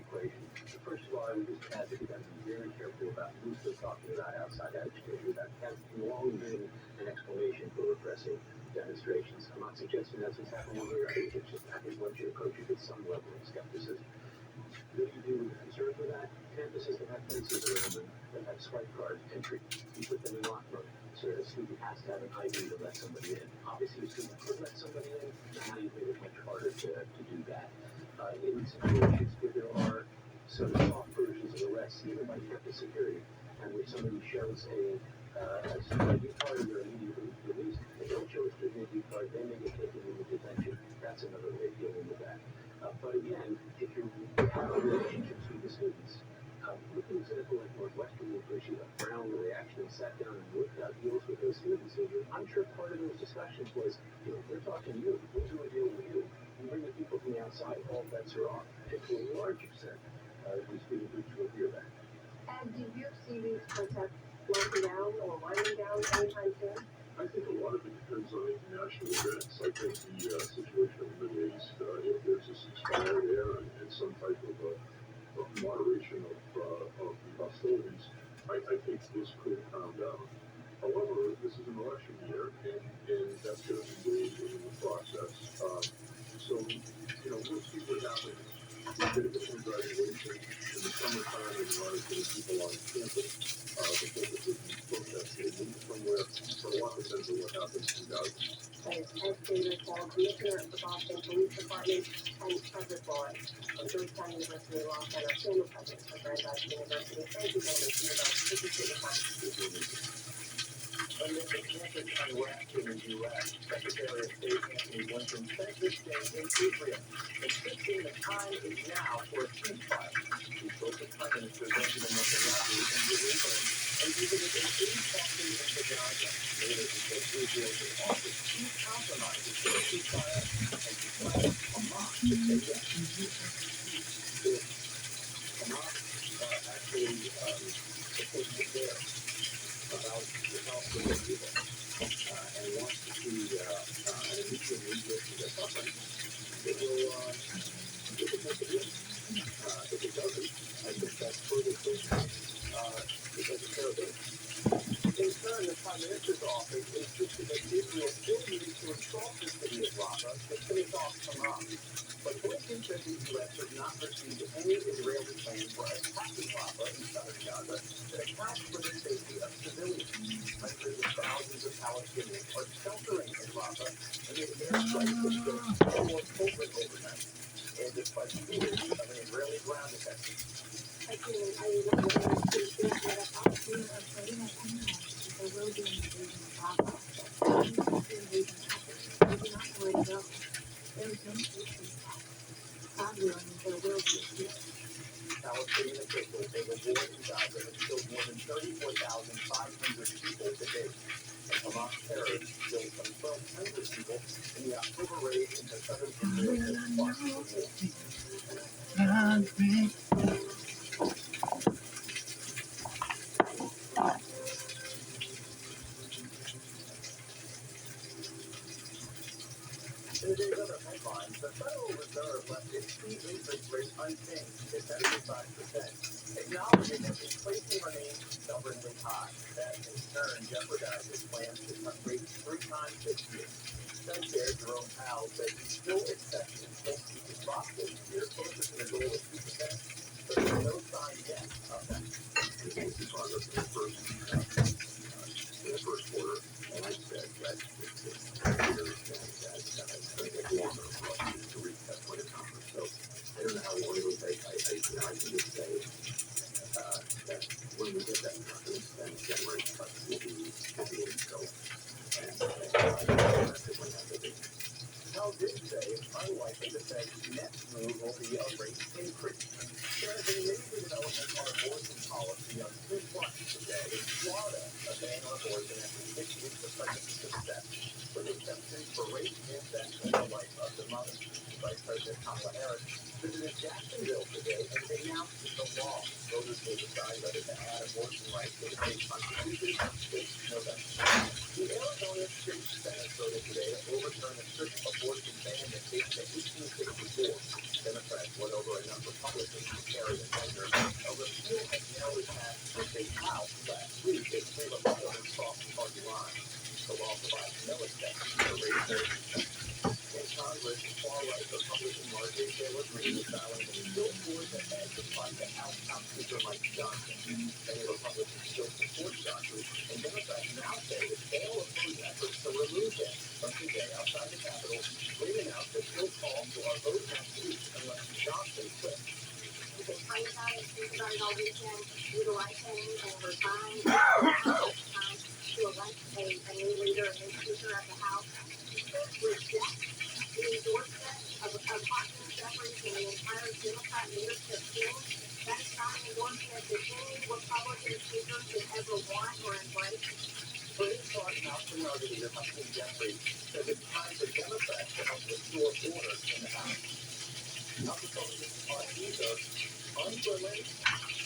equation. First of all, I would just add that you got to be very careful about who's still talking about outside education. That has long been an explanation for repressing demonstrations. I'm not suggesting that's what's happening here. I think it's just, I think once you approach it with some level of skepticism. What do you do with the concern for that? Campuses that have fences around them that have swipe card entry, you put them in lock mode. So a student has to have an ID to let somebody in. Obviously, a student could let somebody in, now you've made it much harder to do that. In situations where there are sort of soft versions of arrests, even by campus security, and where somebody shows a student ID card and they're immediately released, they don't show a student ID card, they may get taken into detention. That's another way of dealing with that. But again, if you have relationships with the students, look at an example like Northwestern University of Brown, where they actually sat down and worked out deals with those students. And I'm sure part of those discussions was, we're talking to you, we'll do a deal with you. You bring the people from the outside, all bets are off. And to a large extent, these student groups will hear that. And do you see these protests slowing down or winding down anytime soon? I think a lot of it depends on international events. I think the situation in the Middle East, if there's a ceasefire there and some type of moderation of the hostilities, I think this could calm down. However, this is an election year, and that's going to be in the process. So, we'll see what happens. We did a different graduation in the summertime in order to get people on campus. The focus would be protesting somewhere, but a lot depends on what happens in Gaza. As David Paul, Commissioner of the Boston Police Department, and Frederick Boyd of Georgetown University Law Center, former president of Brandeis University. Thank you, gentlemen, for your time. This is your time. Amid the campus unrest in the U.S., Secretary of State Anthony Blinken said this day in Israel, insisting the time is now for a ceasefire. He spoke to Prime Minister Benjamin Netanyahu in Jerusalem and visited a city factory in Gaza. Later, he said Israel should offer two compromises for a ceasefire and declared Hamas to say yes. Hamas actually supposed to care about the health of the people and wants to see an immediate redress to their suffering, it will make a deal. If it doesn't, I think that's further pushback because of terrorism. In turn, the Prime Minister's office insisted that Israel still needs to assault the city of Rafah to finish off Hamas. But Blinken said the U.S. has not received any Israeli plans for attacking Rafah in southern Gaza that accounts for the safety of civilians. Hundreds of thousands of Palestinians are sheltering in Rafah amid airstrikes that killed 4 children overnight, and despite fears of an Israeli ground attack. Palestinian officials say the war in Gaza has killed more than 34,500 people to date. And Hamas terrorists killed some 1,200 people in the October raid into southern Israel that sparked the war. In the day's other headlines, the Federal Reserve left its key interest rate unchanged at 75%, acknowledging that inflation remains stubbornly high. That, in turn, jeopardizes plans to cut rates 3 times this year. Fed Chair Jerome Powell said he still expects inflation to drop this year, closer to the goal of 2%, but there's no sign yet of that. We will see progress in the first quarter, and I said that it's clear that it's going to take longer for us to reach that point of comfort. So I don't know how long it will take. I can just say that when we get that confidence, then January cuts will be in scope. And that's when that will be. Powell did say it's unlikely the Fed's next move will be a rate increase. There has been major development on abortion policy on 2 fronts today. In Florida, a ban on abortion after 6 weeks of pregnancy success, with exemptions for rape, incest, and the life of the mother. Vice President Kamala Harris visited Jacksonville today and announced the law. Voters will decide whether to add abortion rights to the state constitution this November. The Arizona State Senate voted today to overturn a strict abortion ban that dates to 1864. Democrats won over a enough Republicans to carry the measure. A repeal had narrowly passed the state House last week as 3 Republicans crossed the party line. The law provides no exceptions for race their in Congress, far-right Republican Marjorie Taylor Greene is battling a still towards the head despite the House Speaker Mike Johnson. Many Republicans still support Johnson, and Democrats now say that they'll oppose efforts to remove him. But today, outside the Capitol, Greene announced that he'll call for a vote next week unless Johnson quits. You can pray about it, think about it all weekend, utilize him over time, time to elect a new leader, a new speaker of the House. He could reject the endorsement of Hawkins, Jeffries, and the entire Democrat leadership team. That is not an endorsement that any Republican speaker could ever want or embrace. For his part, House Minority Leader Hawkins Jeffries says it's time for Democrats to help restore order in the House. House Republicans are either unwilling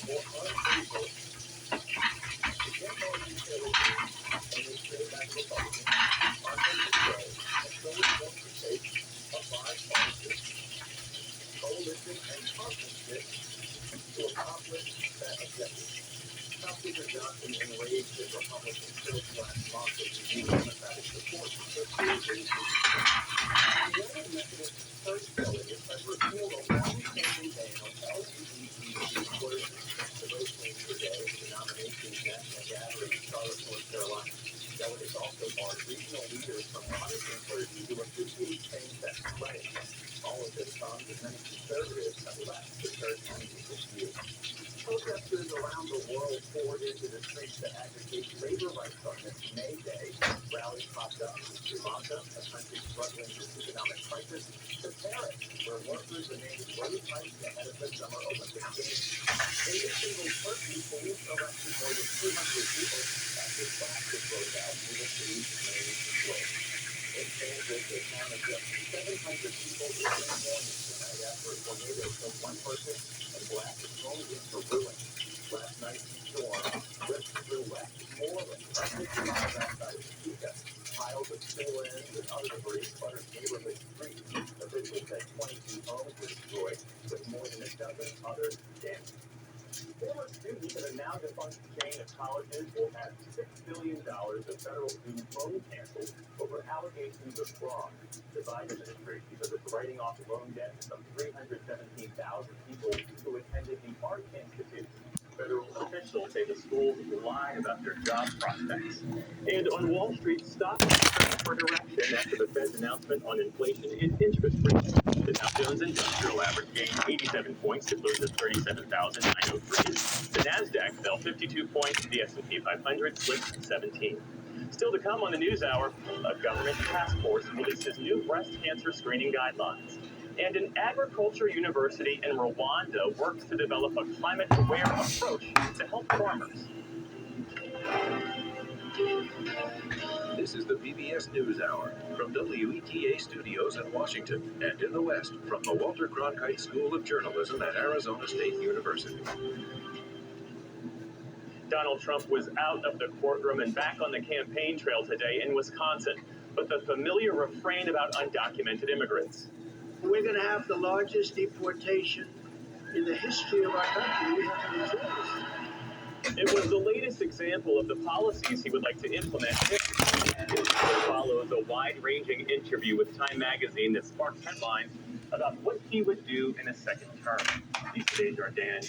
or unable to get more details and they say that Republicans are in control and so it's going to take a bipartisan coalition and partnership to accomplish that objective. House Speaker Johnson enraged his Republican critics last month with new Democratic support for fiscal the United Methodist Church Delegates has repealed a long-standing ban on LGBTQ clergy. The vote came today at the denomination's national gathering in Charlotte, North Carolina. Delegates also barred regional leaders from monitoring clergy who appreciate same-sex weddings. All of this comes as many conservatives have left the church this year. Protesters around the world poured into the streets to advocate labor rights on this May Day. Rallies popped up in Sri Lanka, a country struggling with economic crisis, to Paris, where workers demanded wage hikes ahead of the Summer Olympic Games. In Istanbul, Turkey, police arrested more than 200 people after clashes broke out in the city's main road. In Kansas, a town of just 700 people early morning tonight after a tornado killed one person and blasted homes into ruin. Last night's storm ripped through West Moreland, 50 miles outside of Topeka. Piles of steel ends and other debris cluttered neighborhood streets. Officials said 22 homes were destroyed, with more than a dozen others damaged. Former students at a now defunct chain of colleges will have $6 billion of federal student loans canceled over allegations of fraud. The Biden administration says it's writing off loan debt to some 317,000 people who attended the Art Institute. Federal officials say the schools lied about their job prospects. And on Wall Street, stocks turned for direction after the Fed's announcement on inflation and interest rates. The Dow Jones Industrial Average gained 87 points to close at 37,903. The Nasdaq fell 52 points. The S&P 500 slipped 17. Still to come on the NewsHour, a government task force releases new breast cancer screening guidelines. And an agriculture university in Rwanda works to develop a climate-aware approach to help farmers. This is the PBS NewsHour from WETA Studios in Washington and in the West from the Walter Cronkite School of Journalism at Arizona State University. Donald Trump was out of the courtroom and back on the campaign trail today in Wisconsin, but the familiar refrain about undocumented immigrants. We're going to have the largest deportation in the history of our country. We have to do this. It was the latest example of the policies he would like to implement. It follows a wide-ranging interview with Time magazine that sparked headlines about what he would do in a second term. These days are Dan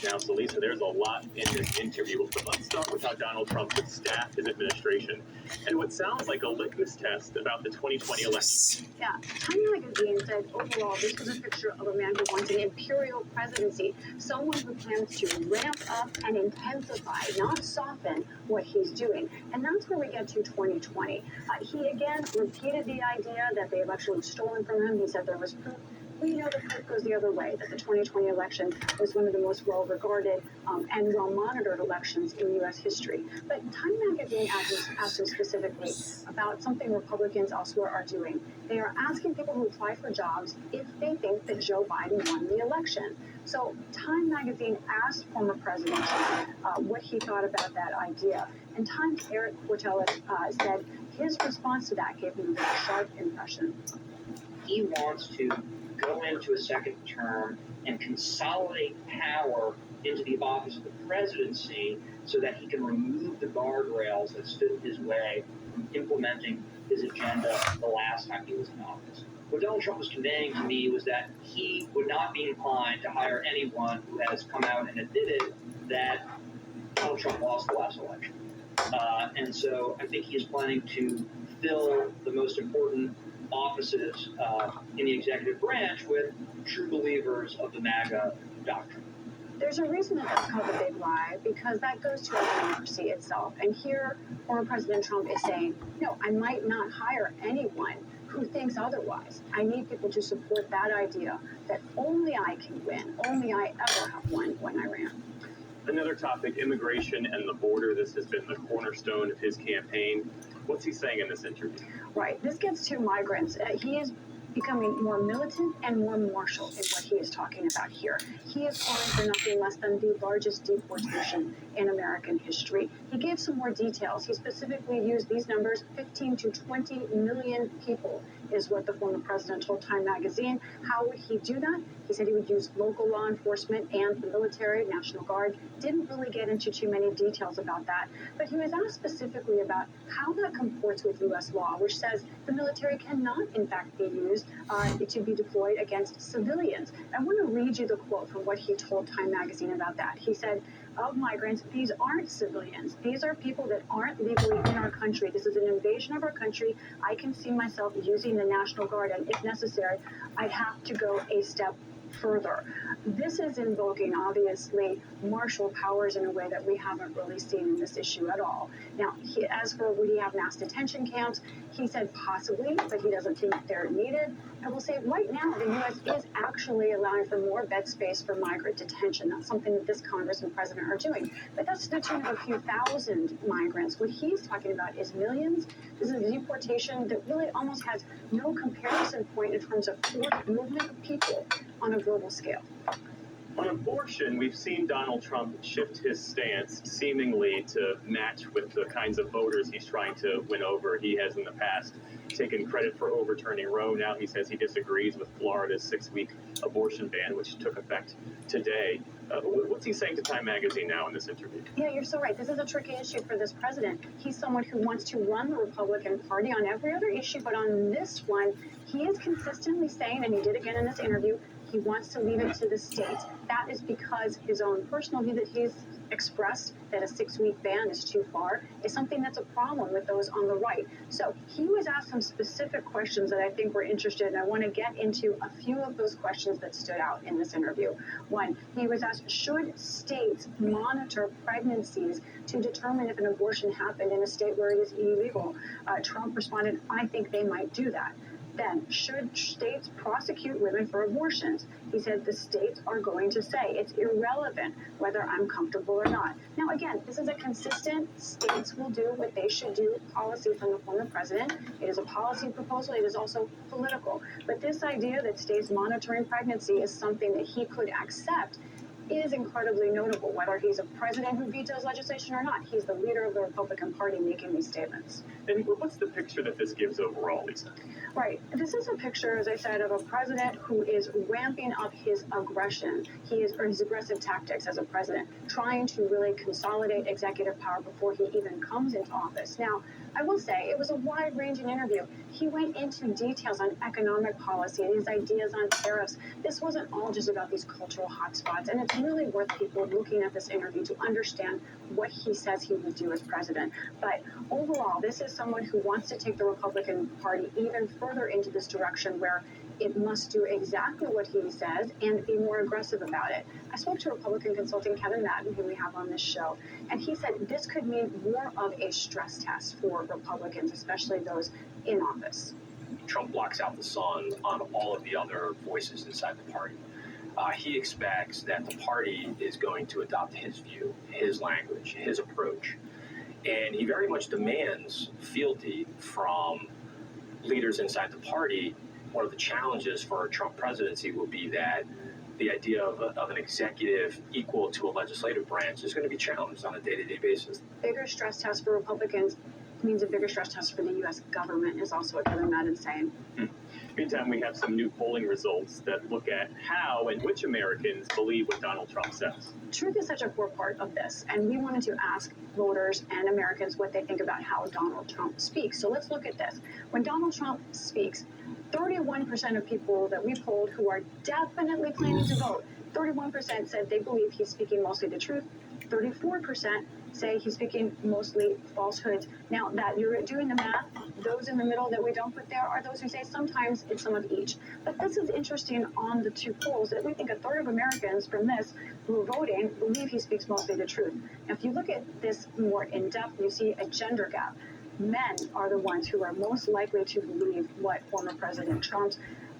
now. So Lisa, there's a lot in this interview, but let's start with how Donald Trump would staff his administration and what sounds like a litmus test about the 2020 election. Yeah, Time magazine said overall this was a picture of a man who wants an imperial presidency, someone who plans to ramp up and intensify, not soften what he's doing. And that's where we get to 2020. He again repeated the idea that the election was stolen from him. He said there was proof. We know the proof goes the other way, that the 2020 election was one of the most well-regarded and well-monitored elections in U.S. history. But Time magazine asked him specifically about something Republicans elsewhere are doing. They are asking people who apply for jobs if they think that Joe Biden won the election. So Time magazine asked former President Trump what he thought about that idea. And Time's Eric Cortellis said his response to that gave him a very sharp impression. He wants to go into a second term and consolidate power into the office of the presidency so that he can remove the guardrails that stood in his way from implementing his agenda the last time he was in office. What Donald Trump was conveying to me was that he would not be inclined to hire anyone who has come out and admitted that Donald Trump lost the last election. And so I think he is planning to fill the most important offices in the executive branch with true believers of the MAGA doctrine. There's a reason that that's called a big lie, because that goes to our democracy itself. And here, former President Trump is saying, no, I might not hire anyone who thinks otherwise. I need people to support that idea that only I can win, only I ever have won when I ran. Another topic, immigration and the border. This has been the cornerstone of his campaign. What's he saying in this interview? Right. This gets to migrants. He is becoming more militant and more martial in what he is talking about here. He is calling for nothing less than the largest deportation in American history. He gave some more details. He specifically used these numbers: 15 to 20 million people is what the former president told Time magazine. How would he do that? He said he would use local law enforcement and the military, National Guard. Didn't really get into too many details about that, but he was asked specifically about how that comports with U.S. law, which says the military cannot, in fact, be used to be deployed against civilians. I want to read you the quote from what he told Time magazine about that. He said, of migrants, these aren't civilians. These are people that aren't legally in our country. This is an invasion of our country. I can see myself using the National Guard, and if necessary, I'd have to go a step further. This is invoking, obviously, martial powers in a way that we haven't really seen in this issue at all. Now, as for would he have mass detention camps, he said possibly, but he doesn't think they're needed. I will say right now, the U.S. is actually allowing for more bed space for migrant detention. That's something that this Congress and President are doing. But that's to the tune of a few thousand migrants. What he's talking about is millions. This is a deportation that really almost has no comparison point in terms of forced movement of people on a global scale. On abortion, we've seen Donald Trump shift his stance seemingly to match with the kinds of voters he's trying to win over. He has in the past taken credit for overturning Roe. Now he says he disagrees with Florida's 6-week abortion ban, which took effect today. What's he saying to Time magazine now in this interview? Yeah, you're so right. This is a tricky issue for this president. He's someone who wants to run the Republican Party on every other issue, but on this one, he is consistently saying, and he did again in this interview, he wants to leave it to the states. That is because his own personal view that he's expressed, that a 6-week ban is too far, is something that's a problem with those on the right. So he was asked some specific questions that I think were interested, and I want to get into a few of those questions that stood out in this interview. One, he was asked, should states monitor pregnancies to determine if an abortion happened in a state where it is illegal? Trump responded, I think they might do that. Then, should states prosecute women for abortions? He said the states are going to say it's irrelevant whether I'm comfortable or not. Now, again, this is a consistent states will do what they should do policy from the former president. It is a policy proposal. It is also political. But this idea that states monitoring pregnancy is something that he could accept is incredibly notable, whether he's a president who vetoes legislation or not. He's the leader of the Republican Party making these statements. And what's the picture that this gives overall, Lisa? Right. This is a picture, as I said, of a president who is ramping up his aggression. Or his aggressive tactics as a president, trying to really consolidate executive power before he even comes into office. Now, I will say it was a wide-ranging interview. He went into details on economic policy and his ideas on tariffs. This wasn't all just about these cultural hotspots, and it's really worth people looking at this interview to understand what he says he would do as president. But overall, this is someone who wants to take the Republican Party even further into this direction where it must do exactly what he says and be more aggressive about it. I spoke to Republican consultant Kevin Madden, who we have on this show, and he said this could mean more of a stress test for Republicans, especially those in office. Trump blocks out the sun on all of the other voices inside the party. He expects that the party is going to adopt his view, his language, his approach. And he very much demands fealty from leaders inside the party. One of the challenges for a Trump presidency will be that the idea of an executive equal to a legislative branch is going to be challenged on a day-to-day basis. Bigger stress test for Republicans means a bigger stress test for the U.S. government is also what Kevin Madden's saying. Meantime, we have some new polling results that look at how and which Americans believe what Donald Trump says. Truth is such a core part of this, and we wanted to ask voters and Americans what they think about how Donald Trump speaks. So let's look at this. When Donald Trump speaks, 31% of people that we polled who are definitely planning to vote, 31% said they believe he's speaking mostly the truth. 34% say he's speaking mostly falsehoods. Now that you're doing the math, those in the middle that we don't put there are those who say sometimes it's some of each. But this is interesting on the two polls that we think a third of Americans from this who are voting believe he speaks mostly the truth. Now, if you look at this more in depth, you see a gender gap. Men are the ones who are most likely to believe what former President Trump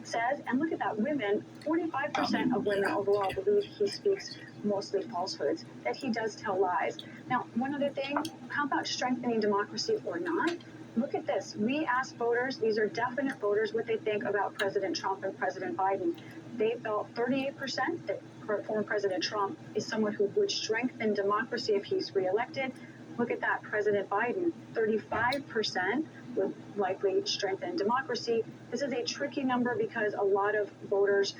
says. And look at that, women, 45% of women overall believe he speaks mostly falsehoods, that he does tell lies. Now, one other thing, how about strengthening democracy or not? Look at this. We asked voters, these are definite voters, what they think about President Trump and President Biden. They felt 38% that former President Trump is someone who would strengthen democracy if he's reelected. Look at that, President Biden, 35% would likely strengthen democracy. This is a tricky number because a lot of voters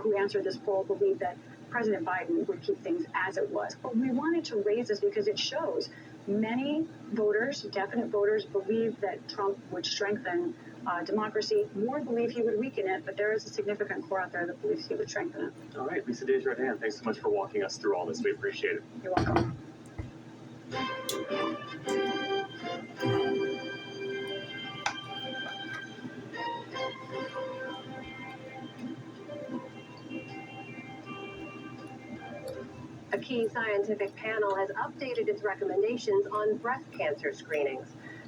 who answered this poll believe that President Biden would keep things as it was. But we wanted to raise this because it shows many voters, definite voters, believe that Trump would strengthen democracy. More believe he would weaken it, but there is a significant core out there that believes he would strengthen it. All right, Lisa Desjardins, thanks so much for walking us through all this. We appreciate it. You're welcome. A key scientific panel has updated its recommendations on breast cancer screenings.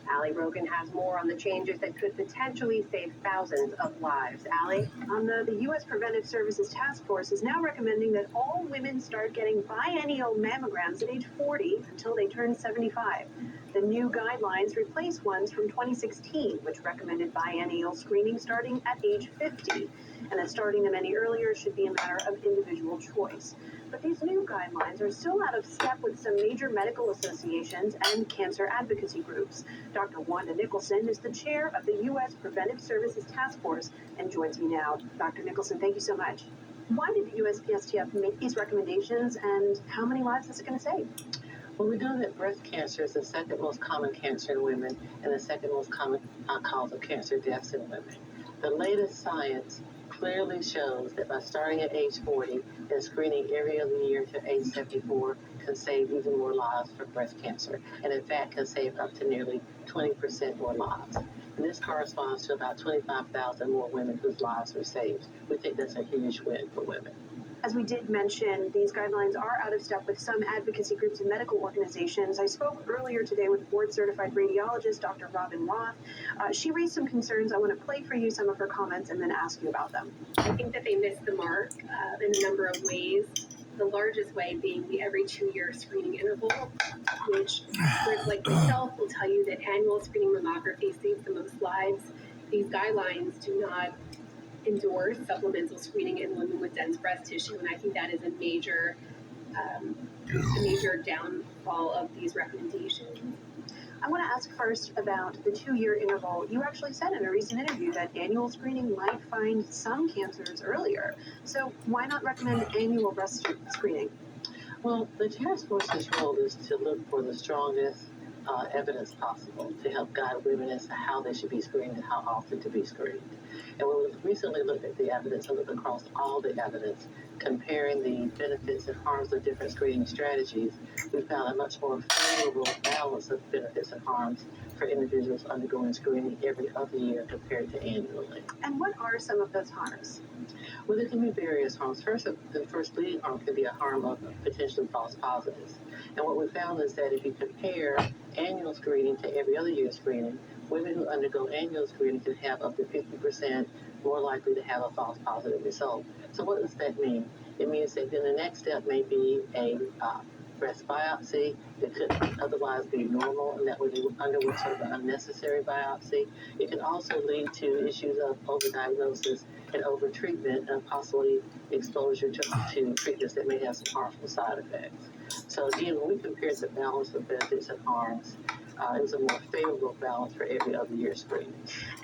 Allie Rogan has more on the changes that could potentially save thousands of lives. Allie? The U.S. Preventive Services Task Force is now recommending that all women start getting biennial mammograms at age 40 until they turn 75. The new guidelines replace ones from 2016, which recommended biennial screening starting at age 50, and that starting them any earlier should be a matter of individual choice. But these new guidelines are still out of step with some major medical associations and cancer advocacy groups. Dr. Wanda Nicholson is the chair of the U.S. Preventive Services Task Force and joins me now. Dr. Nicholson, thank you so much. Why did the USPSTF make these recommendations, and how many lives is it going to save? Well, we know that breast cancer is the second most common cancer in women and the second most common cause of cancer deaths in women. The latest science clearly shows that by starting at age 40 and screening every other year to age 74 can save even more lives for breast cancer, and in fact can save up to nearly 20% more lives. And this corresponds to about 25,000 more women whose lives were saved. We think that's a huge win for women. As we did mention, these guidelines are out of step with some advocacy groups and medical organizations. I spoke earlier today with board-certified radiologist Dr. Robin Roth. She raised some concerns. I want to play for you some of her comments and then ask you about them. I think that they missed the mark in a number of ways. The largest way being the every 2-year screening interval, which groups like myself will tell you that annual screening mammography saves the most lives. These guidelines do not endorse supplemental screening in women with dense breast tissue, and I think that is a major downfall of these recommendations. I want to ask first about the 2-year interval. You actually said in a recent interview that annual screening might find some cancers earlier. So why not recommend annual breast screening? Well, the task force's role is to look for the strongest evidence possible to help guide women as to how they should be screened and how often to be screened. And when we recently looked at the evidence and looked across all the evidence, comparing the benefits and harms of different screening strategies, we found a much more favorable balance of benefits and harms for individuals undergoing screening every other year compared to annually. And what are some of those harms? Well, there can be various harms. First, the first leading harm can be a harm of potentially false positives. And what we found is that if you compare annual screening to every other year screening, women who undergo annual screening can have up to 50% more likely to have a false positive result. So what does that mean? It means that then the next step may be a breast biopsy that could otherwise be normal, and that would undergo sort of an unnecessary biopsy. It can also lead to issues of overdiagnosis and overtreatment and possibly exposure to treatments that may have some harmful side effects. So again, when we compare the balance of benefits and harms, it was a more favorable balance for every other year screening.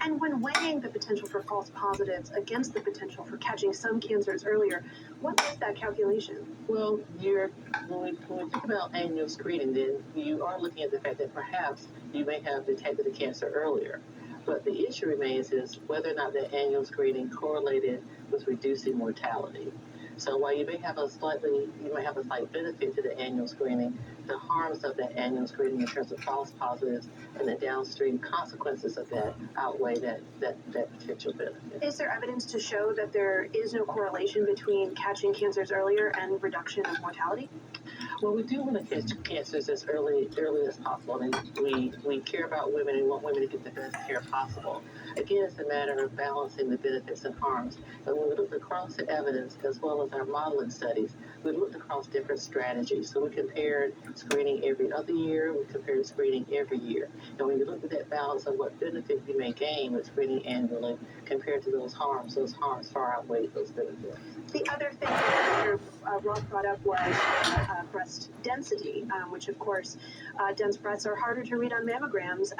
And when weighing the potential for false positives against the potential for catching some cancers earlier, what is that calculation? Well, when we think about annual screening, then you are looking at the fact that perhaps you may have detected the cancer earlier. But the issue remains is whether or not that annual screening correlated with reducing mortality. So while you may have a slight benefit to the annual screening, the harms of that annual screening in terms of false positives and the downstream consequences of that outweigh that potential benefit. Is there evidence to show that there is no correlation between catching cancers earlier and reduction of mortality? Well, we do want to catch cancers as early as possible. I mean, we care about women and want women to get the best care possible. Again, it's a matter of balancing the benefits and harms. And when we looked across the evidence, as well as our modeling studies, we looked across different strategies. So we compared screening every other year, we compared screening every year. And when you look at that balance of what benefit you may gain with screening annually compared to those harms far outweigh those benefits. The other thing that Dr. Roth brought up was breast density, which of course, dense breasts are harder to read on mammograms.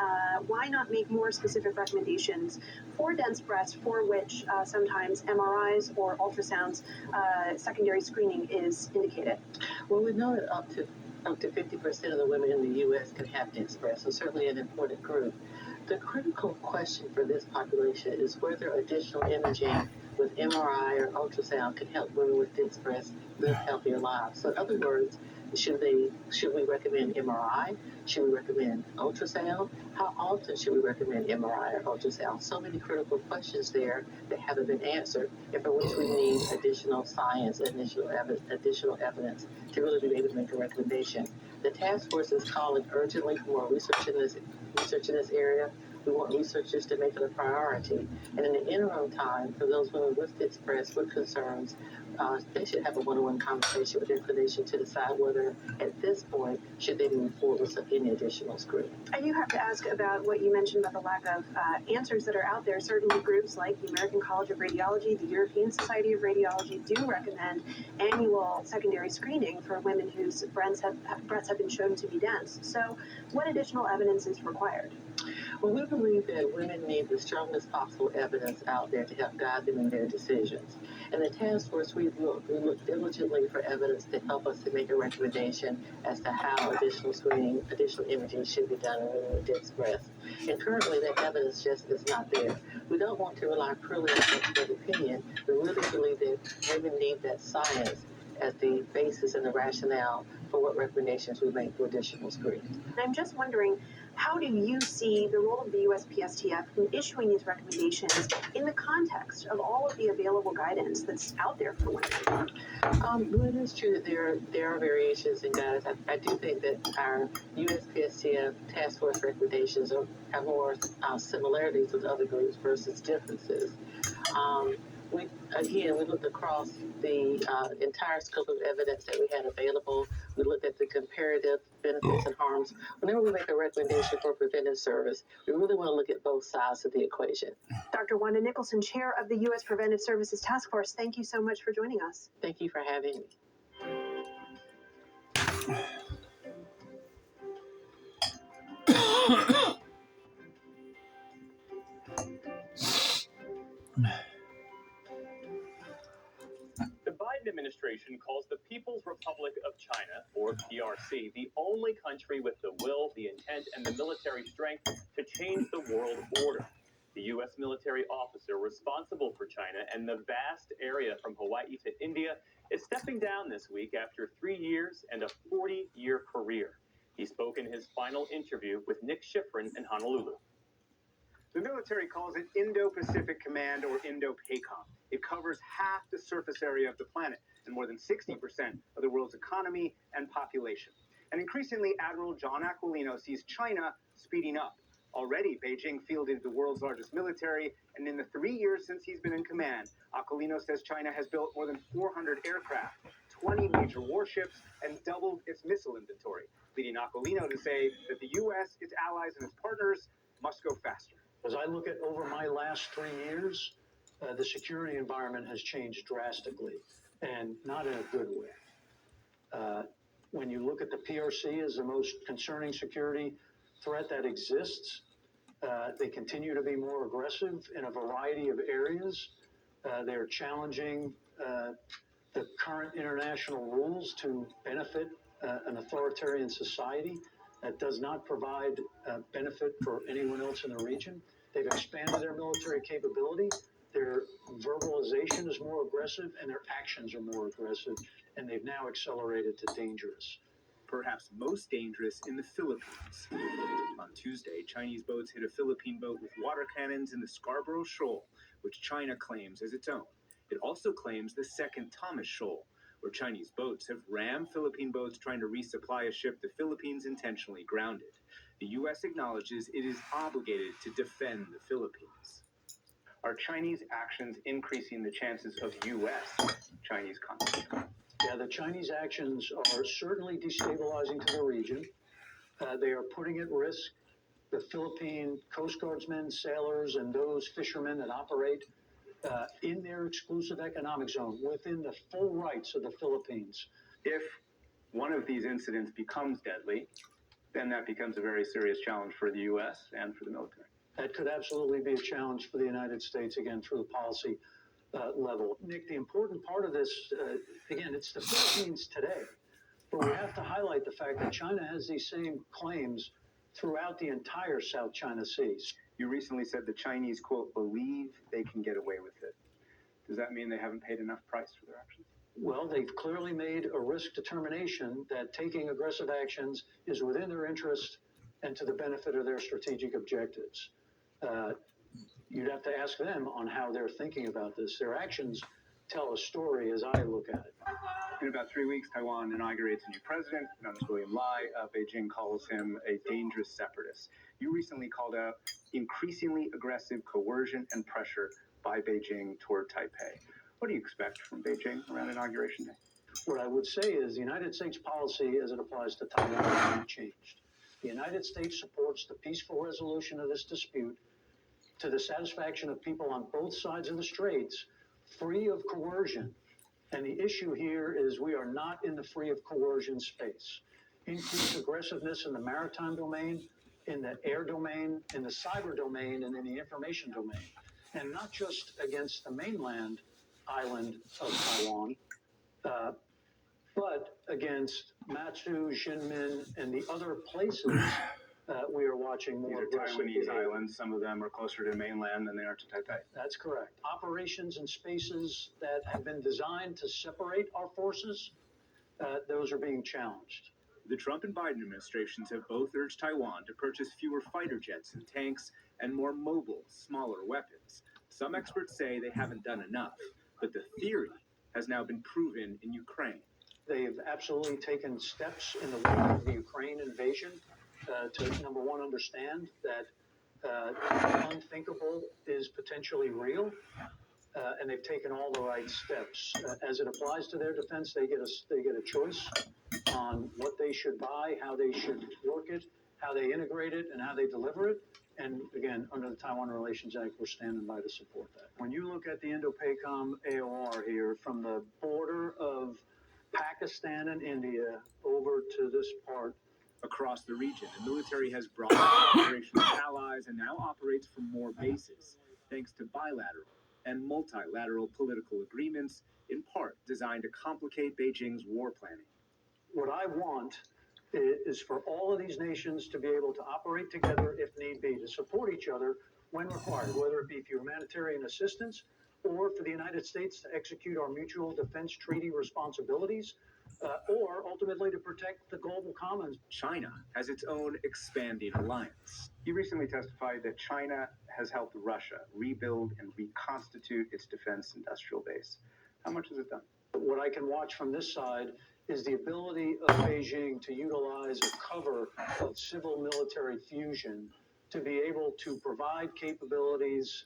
Why not make more specific recommendations for dense breasts for which sometimes MRIs or ultrasounds secondary screening is indicated? Well, we know that up to 50% of the women in the U.S. can have dense breasts, so certainly an important group. The critical question for this population is whether additional imaging with MRI or ultrasound can help women with dense breasts live healthier lives. So in other words, should we recommend MRI? Should we recommend ultrasound? How often should we recommend MRI or ultrasound? So many critical questions there that haven't been answered, and for which we need additional science, additional evidence to really be able to make a recommendation. The task force is calling urgently for more research in this area. We want researchers to make it a priority. And in the interim time, for those women with dense breasts with concerns, they should have a one-on-one conversation with their clinician to decide whether, at this point, should they move forward with any additional screening. I do have to ask about what you mentioned about the lack of answers that are out there. Certainly groups like the American College of Radiology, the European Society of Radiology do recommend annual secondary screening for women whose breasts have been shown to be dense. So what additional evidence is required? Well, we believe that women need the strongest possible evidence out there to help guide them in their decisions. In the task force, we look diligently for evidence to help us to make a recommendation as to how additional screening, additional imaging should be done in women with dense breasts. And currently, that evidence just is not there. We don't want to rely purely on expert opinion. We really believe that women need that science as the basis and the rationale for what recommendations we make for additional screening. I'm just wondering, how do you see the role of the USPSTF in issuing these recommendations in the context of all of the available guidance that's out there for women? Well, it is true that there are variations in guidance. I do think that our USPSTF task force recommendations have more similarities with other groups versus differences. We looked across the entire scope of evidence that we had available. We looked at the comparative benefits and harms. Whenever we make a recommendation for preventive service, we really want to look at both sides of the equation. Dr. Wanda Nicholson, Chair of the U.S. Preventive Services Task Force, thank you so much for joining us. Thank you for having me. The Biden administration calls the People's Republic of China, or PRC, the only country with the will, the intent, and the military strength to change the world order. The U.S. military officer responsible for China and the vast area from Hawaii to India is stepping down this week after 3 years and a 40-year career. He spoke in his final interview with Nick Schifrin in Honolulu. The military calls it Indo-Pacific Command, or Indo-PACOM. It covers half the surface area of the planet and more than 60% of the world's economy and population. And increasingly, Admiral John Aquilino sees China speeding up. Already, Beijing fielded the world's largest military, and in the 3 years since he's been in command, Aquilino says China has built more than 400 aircraft, 20 major warships, and doubled its missile inventory, leading Aquilino to say that the U.S., its allies, and its partners must go faster. As I look at over my last 3 years, the security environment has changed drastically, and not in a good way. When you look at the PRC as the most concerning security threat that exists. They continue to be more aggressive in a variety of areas. They're challenging the current international rules to benefit an authoritarian society that does not provide benefit for anyone else in the region. They've expanded their military capability. Their verbalization is more aggressive and their actions are more aggressive, and they've now accelerated to dangerous. Perhaps most dangerous in the Philippines. On Tuesday, Chinese boats hit a Philippine boat with water cannons in the Scarborough Shoal, which China claims as its own. It also claims the second Thomas Shoal, where Chinese boats have rammed Philippine boats trying to resupply a ship the Philippines intentionally grounded. The U.S. acknowledges it is obligated to defend the Philippines. Are Chinese actions increasing the chances of U.S.-Chinese conflict? Yeah, the Chinese actions are certainly destabilizing to the region. They are putting at risk the Philippine Coast Guardsmen, sailors, and those fishermen that operate in their exclusive economic zone within the full rights of the Philippines. If one of these incidents becomes deadly, then that becomes a very serious challenge for the U.S. and for the military. That could absolutely be a challenge for the United States, again, through the policy level. Nick, the important part of this, again, it's the Philippines today, but we have to highlight the fact that China has these same claims throughout the entire South China Sea. You recently said the Chinese, quote, believe they can get away with it. Does that mean they haven't paid enough price for their actions? Well, they've clearly made a risk determination that taking aggressive actions is within their interest and to the benefit of their strategic objectives. You'd have to ask them on how they're thinking about this. Their actions tell a story as I look at it. In about 3 weeks, Taiwan inaugurates a new president, known as William Lai. Beijing calls him a dangerous separatist. You recently called out increasingly aggressive coercion and pressure by Beijing toward Taipei. What do you expect from Beijing around Inauguration Day? What I would say is the United States policy as it applies to Taiwan has not changed. The United States supports the peaceful resolution of this dispute to the satisfaction of people on both sides of the straits, free of coercion. And the issue here is we are not in the free of coercion space. Increased aggressiveness in the maritime domain, in the air domain, in the cyber domain, and in the information domain. And not just against the mainland island of Taiwan, but against Matsu, Jinmen, and the other places we are watching more aggressive These are Taiwanese islands. Some of them are closer to mainland than they are to Taipei. That's correct. Operations in spaces that have been designed to separate our forces, those are being challenged. The Trump and Biden administrations have both urged Taiwan to purchase fewer fighter jets and tanks and more mobile, smaller weapons. Some experts say they haven't done enough, but the theory has now been proven in Ukraine. They've absolutely taken steps in the wake of the Ukraine invasion to, number one, understand that the unthinkable is potentially real, and they've taken all the right steps. As it applies to their defense, they get a choice on what they should buy, how they should work it, how they integrate it, and how they deliver it. And again, under the Taiwan Relations Act, we're standing by to support that. When you look at the Indo-PACOM AOR here, from the border of Pakistan and India over to this part, across the region, the military has brought operational allies and now operates from more bases, thanks to bilateral and multilateral political agreements, in part designed to complicate Beijing's war planning. What I want is for all of these nations to be able to operate together if need be, to support each other when required, whether it be for humanitarian assistance or for the United States to execute our mutual defense treaty responsibilities, or ultimately to protect the global commons. China has its own expanding alliance. You recently testified that China has helped Russia rebuild and reconstitute its defense industrial base. How much has it done? What I can watch from this side is the ability of Beijing to utilize a cover of civil-military fusion to be able to provide capabilities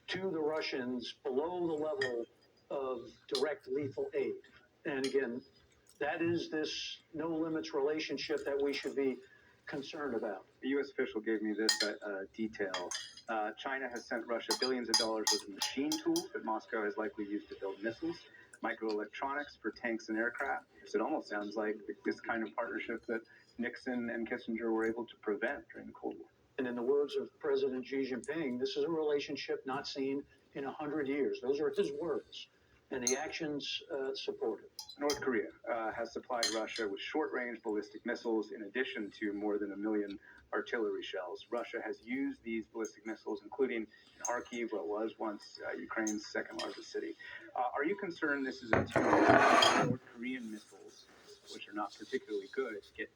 to the Russians below the level of direct lethal aid. And again, that is this no-limits relationship that we should be concerned about. A U.S. official gave me this detail. China has sent Russia billions of dollars worth of machine tools that Moscow has likely used to build missiles. microelectronics for tanks and aircraft. It almost sounds like this kind of partnership that Nixon and Kissinger were able to prevent during the Cold War. And in the words of President Xi Jinping, this is a relationship not seen in 100 years. Those are his words, and the actions support it. North Korea has supplied Russia with short-range ballistic missiles in addition to more than 1 million artillery shells. Russia has used these ballistic missiles, including in Kharkiv, what was once Ukraine's second largest city. Are you concerned this is a tool North Korean missiles, which are not particularly good, get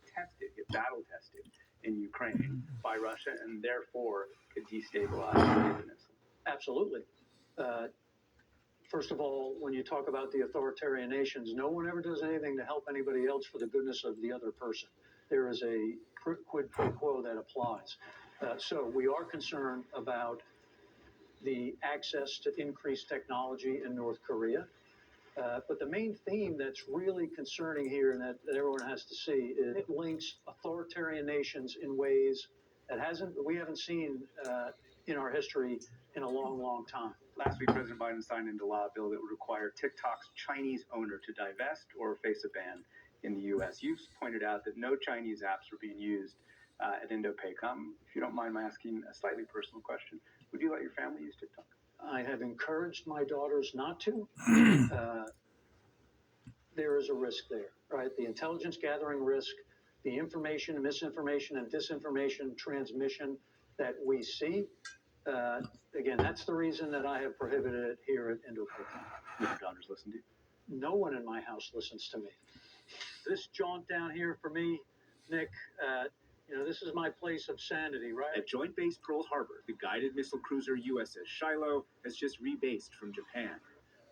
battle tested in Ukraine by Russia and therefore could destabilize the peninsula? Absolutely. First of all, when you talk about the authoritarian nations, no one ever does anything to help anybody else for the goodness of the other person. There is a quid pro quo that applies. So we are concerned about the access to increased technology in North Korea. But the main theme that's really concerning here and that everyone has to see is it links authoritarian nations in ways that we haven't seen in our history in a long, long time. Last week, President Biden signed into law a bill that would require TikTok's Chinese owner to divest or face a ban in the U.S. You've pointed out that no Chinese apps are being used at Indo-PACOM. If you don't mind my asking a slightly personal question, would you let your family use TikTok? I have encouraged my daughters not to. There is a risk there, right? The intelligence gathering risk, the information, misinformation, and disinformation transmission that we see. Again, that's the reason that I have prohibited it here at Indo-PACOM. Your daughters listen to you? No one in my house listens to me. This jaunt down here for me, Nick, this is my place of sanity, right? At Joint Base Pearl Harbor, the guided missile cruiser USS Shiloh has just rebased from Japan.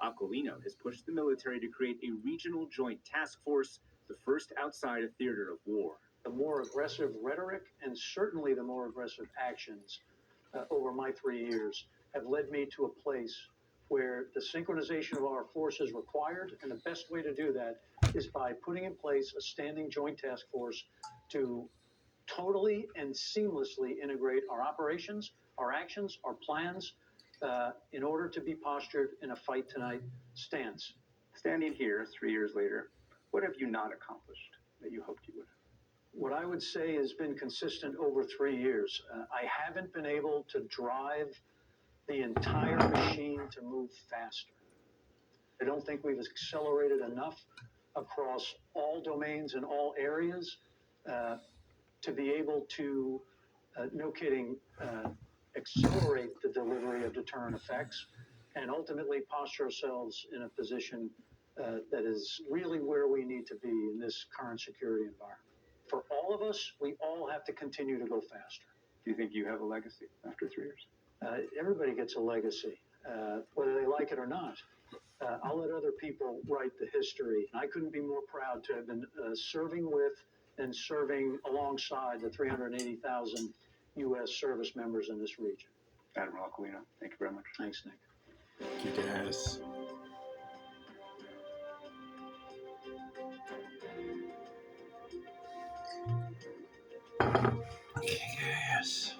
Aquilino has pushed the military to create a regional joint task force, the first outside a theater of war. The more aggressive rhetoric and certainly the more aggressive actions over my 3 years have led me to a place where the synchronization of our forces required, and the best way to do that is by putting in place a standing joint task force to totally and seamlessly integrate our operations, our actions, our plans, in order to be postured in a fight tonight stance. Standing here 3 years later, what have you not accomplished that you hoped you would? What I would say has been consistent over 3 years. I haven't been able to drive the entire machine to move faster. I don't think we've accelerated enough across all domains and all areas to be able to, no kidding, accelerate the delivery of deterrent effects and ultimately posture ourselves in a position that is really where we need to be in this current security environment. For all of us, we all have to continue to go faster. Do you think you have a legacy after 3 years? Everybody gets a legacy, whether they like it or not. I'll let other people write the history. I couldn't be more proud to have been serving with and serving alongside the 380,000 U.S. service members in this region. Admiral Aquilino, thank you very much. Thanks, Nick. Thank you, guys. Yes.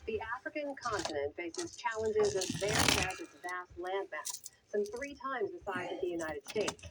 The African continent faces challenges as vast as its vast landmass, some 3 times the size of the United States.